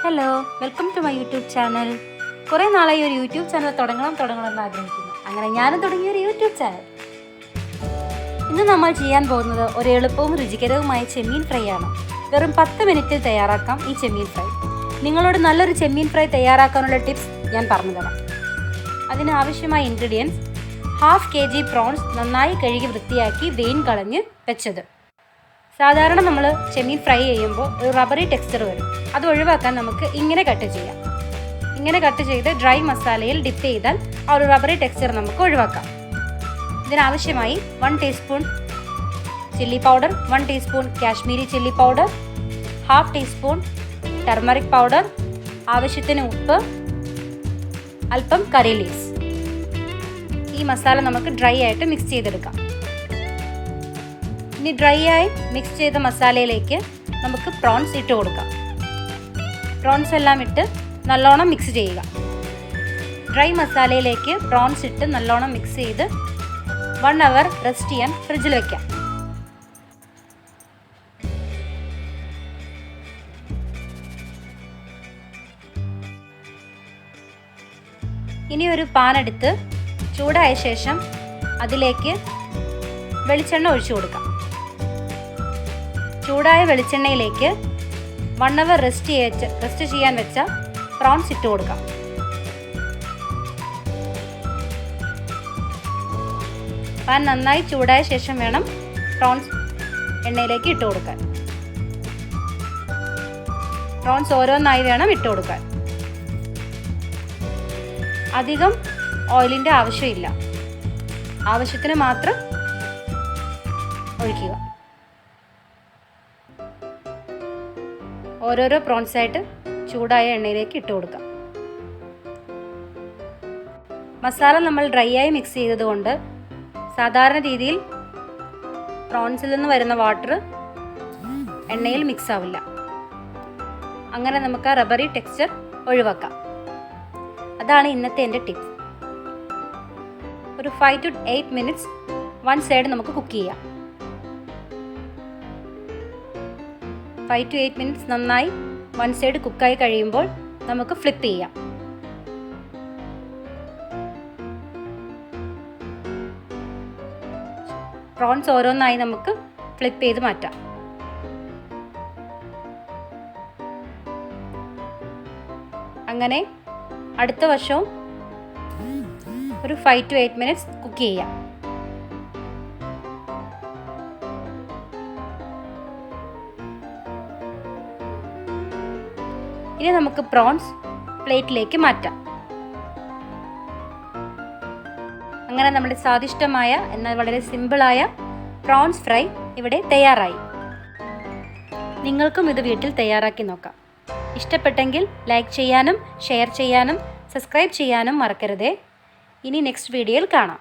Hello, welcome to my YouTube channel. കുറേ നാളായി ഒരു യൂട്യൂബ് ചാനൽ തുടങ്ങണമെന്ന് ആഗ്രഹിക്കുന്നു. അങ്ങനെ ഞാനും തുടങ്ങിയൊരു യൂട്യൂബ് ചാനൽ. ഇന്ന് നമ്മൾ ചെയ്യാൻ പോകുന്നത് ഒരു എളുപ്പവും രുചികരവുമായ ചെമ്മീൻ ഫ്രൈ ആണ്. വെറും 10 മിനിറ്റിൽ തയ്യാറാക്കാം ഈ ചെമ്മീൻ ഫ്രൈ. നിങ്ങളോട് നല്ലൊരു ചെമ്മീൻ ഫ്രൈ തയ്യാറാക്കാനുള്ള ടിപ്സ് ഞാൻ പറഞ്ഞുതരാം. അതിന് ആവശ്യമായ ഇൻഗ്രീഡിയൻസ്: 1/2 kg പ്രോൺസ് നന്നായി കഴുകി വൃത്തിയാക്കി വെയിൻ കളഞ്ഞ് വെച്ചത്. സാധാരണ നമ്മൾ ചെമ്മീൻ ഫ്രൈ ചെയ്യുമ്പോൾ ഒരു റബ്ബറി ടെക്സ്ചർ വരും. അത് ഒഴിവാക്കാൻ നമുക്ക് ഇങ്ങനെ കട്ട് ചെയ്യാം. ഇങ്ങനെ കട്ട് ചെയ്ത് ഡ്രൈ മസാലയിൽ ഡിപ്പ് ചെയ്താൽ ആ ഒരു റബ്ബറി ടെക്സ്ചർ നമുക്ക് ഒഴിവാക്കാം. ഇതിനാവശ്യമായി 1 teaspoon chilli powder, 1 teaspoon Kashmiri chilli powder, 1/2 teaspoon turmeric powder, ആവശ്യത്തിന് ഉപ്പ്, അല്പം കറി ലീവ്സ്. ഈ മസാല നമുക്ക് ഡ്രൈ ആയിട്ട് മിക്സ് ചെയ്തെടുക്കാം. ഇനി ഡ്രൈ ആയി മിക്സ് ചെയ്ത മസാലയിലേക്ക് നമുക്ക് പ്രോൺസ് ഇട്ട് കൊടുക്കാം. പ്രോൺസ് എല്ലാം ഇട്ട് നല്ലോണം മിക്സ് ചെയ്യുക. ഡ്രൈ മസാലയിലേക്ക് പ്രോൺസ് ഇട്ട് നല്ലോണം മിക്സ് ചെയ്ത് 1 അവർ റെസ്റ്റ് ചെയ്യാൻ ഫ്രിഡ്ജിൽ വയ്ക്കാം. ഇനി ഒരു പാൻ എടുത്ത് ചൂടായ ശേഷം അതിലേക്ക് വെളിച്ചെണ്ണ ഒഴിച്ചു കൊടുക്കാം. ചൂടായ വെളിച്ചെണ്ണയിലേക്ക് 1 അവർ റെസ്റ്റ് ചെയ്യാൻ വെച്ച പ്രോൺസ് ഇട്ട് കൊടുക്കാം. പാൻ നന്നായി ചൂടായ ശേഷം വേണം പ്രോൺസ് എണ്ണയിലേക്ക് ഇട്ട് കൊടുക്കാൻ. പ്രോൺസ് ഓരോന്നായി വേണം ഇട്ട് കൊടുക്കാൻ. അധികം ഓയിലിൻ്റെ ആവശ്യമില്ല, ആവശ്യത്തിന് മാത്രം ഒഴിക്കുക. ഓരോരോ പ്രോൺസായിട്ട് ചൂടായ എണ്ണയിലേക്ക് ഇട്ട് കൊടുക്കാം. മസാല നമ്മൾ ഡ്രൈ ആയി മിക്സ് ചെയ്തതുകൊണ്ട് സാധാരണ രീതിയിൽ പ്രോൺസിൽ നിന്ന് വരുന്ന വാട്ടർ എണ്ണയിൽ മിക്സ് ആവില്ല. അങ്ങനെ നമുക്ക് ആ റബ്ബറി ടെക്സ്ചർ ഒഴിവാക്കാം. അതാണ് ഇന്നത്തെ എൻ്റെ ടിപ്സ്. ഒരു 5 to 8 മിനിറ്റ്സ് 1 സൈഡ് നമുക്ക് കുക്ക് ചെയ്യാം. 5 to 8 മിനിറ്റ്സ് നന്നായി 1 സൈഡ് കുക്കായി കഴിയുമ്പോൾ നമുക്ക് ഫ്ലിപ്പ് ചെയ്യാം. പ്രോൺസ് ഓരോന്നായി നമുക്ക് ഫ്ലിപ്പ് ചെയ്ത് മാറ്റാം. അങ്ങനെ അടുത്ത വശവും ഒരു 5 to 8 മിനിറ്റ്സ് കുക്ക് ചെയ്യാം. ഇനി നമുക്ക് പ്രോൺസ് പ്ലേറ്റിലേക്ക് മാറ്റാം. അങ്ങനെ നമ്മുടെ സ്വാദിഷ്ടമായ എന്നാൽ വളരെ സിമ്പിളായ പ്രോൺസ് ഫ്രൈ ഇവിടെ തയ്യാറായി. നിങ്ങൾക്കും ഇത് വീട്ടിൽ തയ്യാറാക്കി നോക്കാം. ഇഷ്ടപ്പെട്ടെങ്കിൽ ലൈക്ക് ചെയ്യാനും ഷെയർ ചെയ്യാനും സബ്സ്ക്രൈബ് ചെയ്യാനും മറക്കരുതേ. ഇനി നെക്സ്റ്റ് വീഡിയോയിൽ കാണാം.